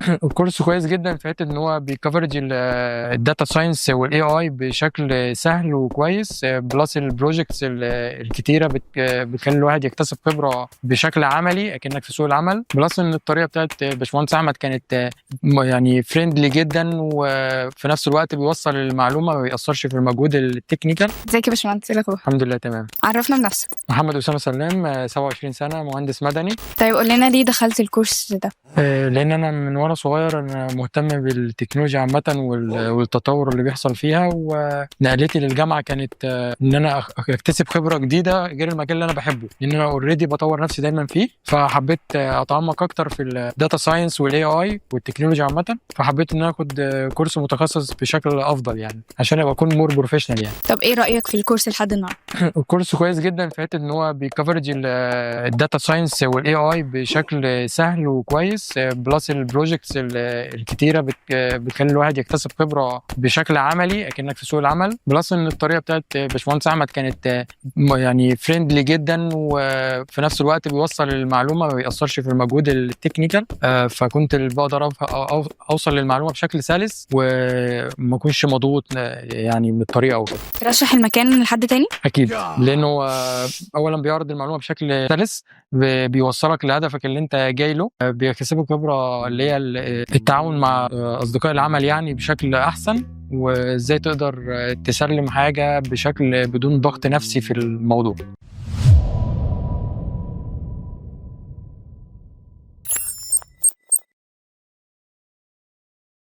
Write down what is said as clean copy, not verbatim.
الكورس كويس جدا في حته ان هو بيكفرج الداتا ساينس والاي اي بشكل سهل وكويس، بلس البروجكتس الكتيره بتخلي الواحد يكتسب خبره بشكل عملي اكنك في سوق العمل. بلس ان الطريقه بتاعت باشمهندس احمد كانت يعني فريندلي جدا، وفي نفس الوقت بيوصل المعلومه ما بيأثرش في المجهود التكنيكال. ازيك يا باشمهندس، ايه الاخبار؟ الحمد لله تمام. عرفنا بنفسك. محمد أسامة سلام، 27 سنة، مهندس مدني. طيب قول لنا ليه دخلت الكورس ده؟ لأن أنا من وأنا صغير أنا مهتم بالتكنولوجيا عامة والتطور اللي بيحصل فيها، ونقلتي للجامعة كانت إن أنا أكتسب خبرة جديدة غير المجال اللي أنا بحبه، لأن أنا أوريدي بطور نفسي دايما فيه. فحبيت أتعمق أكتر في الداتا ساينس والاي اي والتكنولوجيا عامة. فحبيت إن أنا آخد كورس متخصص بشكل أفضل يعني عشان أبقى أكون مور بروفيشنال يعني. طب ايه رأيك في الكورس لحد النهارده؟ الكورس كويس جدا في حته ان هو بيكفرج الداتا ساينس والاي اي بشكل سهل وكويس، بلس البروجكتس الكتيره بتخلي الواحد يكتسب خبره بشكل عملي اكنك في سوق العمل. بلس ان الطريقه بتاعت باشمهندس احمد كانت يعني فريندلي جدا، وفي نفس الوقت بيوصل المعلومه ما بيأثرش في المجهود التكنيكال. فكنت بقدر اوصل للمعلومه بشكل سلس وما اكونش مضغوط يعني من الطريقه او كده. ترشح المكان لحد تاني؟ اكيد، لانه اولا بيعرض المعلومه بشكل سلس، بيوصلك لهدفك اللي انت جاي له، بيكسبك خبره اللي هي التعاون مع اصدقاء العمل يعني بشكل احسن، وازاي تقدر تسلم حاجه بشكل بدون ضغط نفسي في الموضوع.